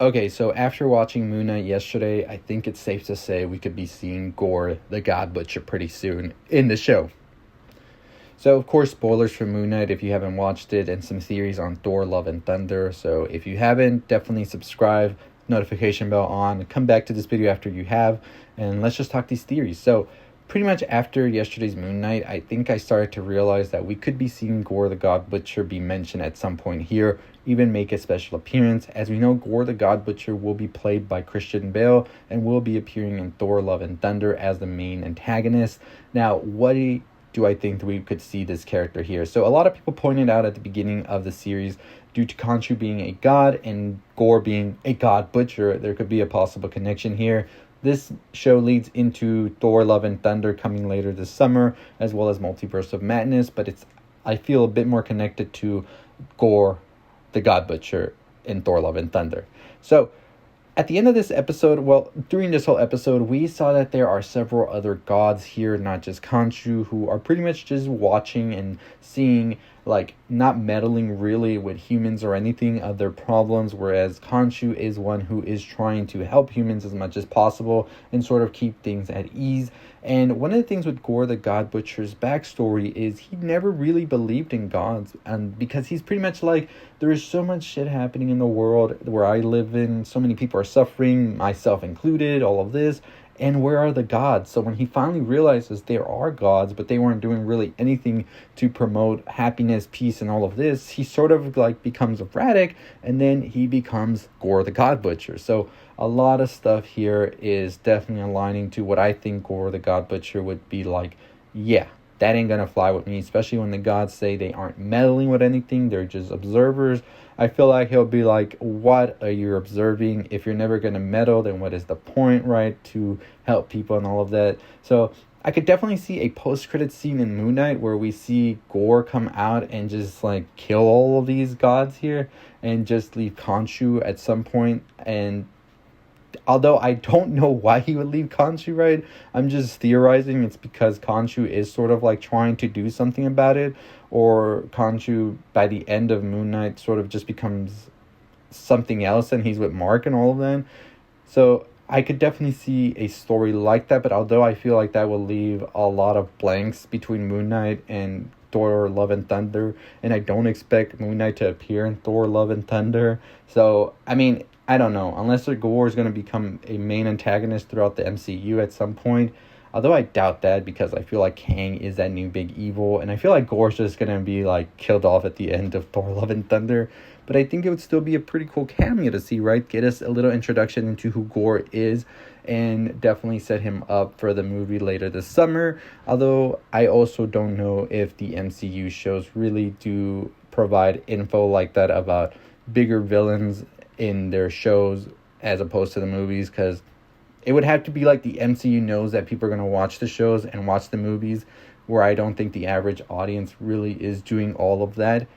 Okay, so after watching Moon Knight yesterday, I think it's safe to say we could be seeing Gorr, the God Butcher, pretty soon in the show. So, of course, spoilers for Moon Knight if you haven't watched it, and some theories on Thor, Love, and Thunder. So, if you haven't, definitely subscribe, notification bell on, come back to this video after you have, and let's just talk these theories. So, pretty much after yesterday's Moon Knight, I think I started to realize that we could be seeing Gorr the God Butcher be mentioned at some point here, even make a special appearance. As we know, Gorr the God Butcher will be played by Christian Bale and will be appearing in Thor, Love, and Thunder as the main antagonist. Now, what do I think that we could see this character here? So a lot of people pointed out at the beginning of the series, due to Khonshu being a god and Gorr being a god butcher, there could be a possible connection here. This show leads into Thor, Love, and Thunder coming later this summer, as well as Multiverse of Madness, but I feel a bit more connected to Gorr, the God Butcher, in Thor, Love, and Thunder. So, at the end of this episode, well, during this whole episode, we saw that there are several other gods here, not just Khonshu, who are pretty much just watching and seeing, like, not meddling really with humans or anything of their problems, whereas Khonshu is one who is trying to help humans as much as possible and sort of keep things at ease. And one of the things with Gorr the God Butcher's backstory is he never really believed in gods, and because he's pretty much like, there is so much shit happening in the world where I live in, so many people are suffering, myself included, all of this, and where are the gods? So when he finally realizes there are gods, but they weren't doing really anything to promote happiness, peace, and all of this, he sort of like becomes erratic, and then he becomes Gorr the God Butcher. So a lot of stuff here is definitely aligning to what I think Gorr the God Butcher would be like. Yeah, that ain't gonna fly with me, especially when the gods say they aren't meddling with anything, they're just observers. I feel like he'll be like, what are you observing? If you're never gonna meddle, then what is the point, right? To help people and all of that. So I could definitely see a post-credit scene in Moon Knight where we see Gorr come out and just like kill all of these gods here and just leave Khonshu at some point. And although I don't know why he would leave Khonshu, right? I'm just theorizing it's because Khonshu is sort of like trying to do something about it, or Khonshu by the end of Moon Knight sort of just becomes something else and he's with Mark and all of them. So I could definitely see a story like that, but although I feel like that will leave a lot of blanks between Moon Knight and Thor, Love, and Thunder, and I don't expect Moon Knight to appear in Thor, Love, and Thunder. So, I mean, I don't know, unless Gorr is going to become a main antagonist throughout the MCU at some point. Although I doubt that, because I feel like Kang is that new big evil, and I feel like Gorr's just going to be like killed off at the end of Thor, Love, and Thunder. But I think it would still be a pretty cool cameo to see, right? Get us a little introduction into who Gorr is, and definitely set him up for the movie later this summer. Although I also don't know if the MCU shows really do provide info like that about bigger villains in their shows as opposed to the movies, because it would have to be like the MCU knows that people are going to watch the shows and watch the movies, where I don't think the average audience really is doing all of that.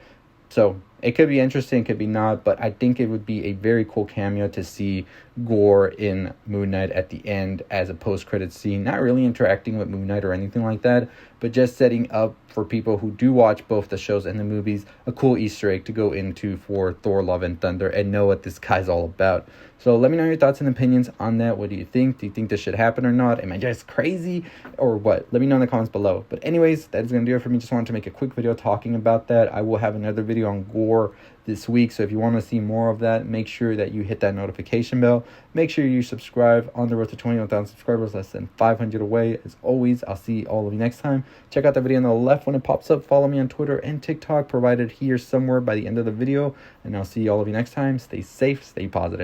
So it could be interesting, could be not, but I think it would be a very cool cameo to see Gorr in Moon Knight at the end as a post-credit scene. Not really interacting with Moon Knight or anything like that, but just setting up for people who do watch both the shows and the movies a cool Easter egg to go into for Thor, Love, and Thunder and know what this guy's all about. So let me know your thoughts and opinions on that. What do you think? Do you think this should happen or not? Am I just crazy or what? Let me know in the comments below. But anyways, that is going to do it for me. Just wanted to make a quick video talking about that. I will have another video on Gorr this week, so if you want to see more of that, make sure that you hit that notification bell. Make sure you subscribe. On the road to 21,000 subscribers, less than 500 away. As always, I'll see all of you next time. Check out the video on the left when it pops up. Follow me on Twitter and TikTok, provided here somewhere by the end of the video, and I'll see all of you next time. Stay safe, stay positive.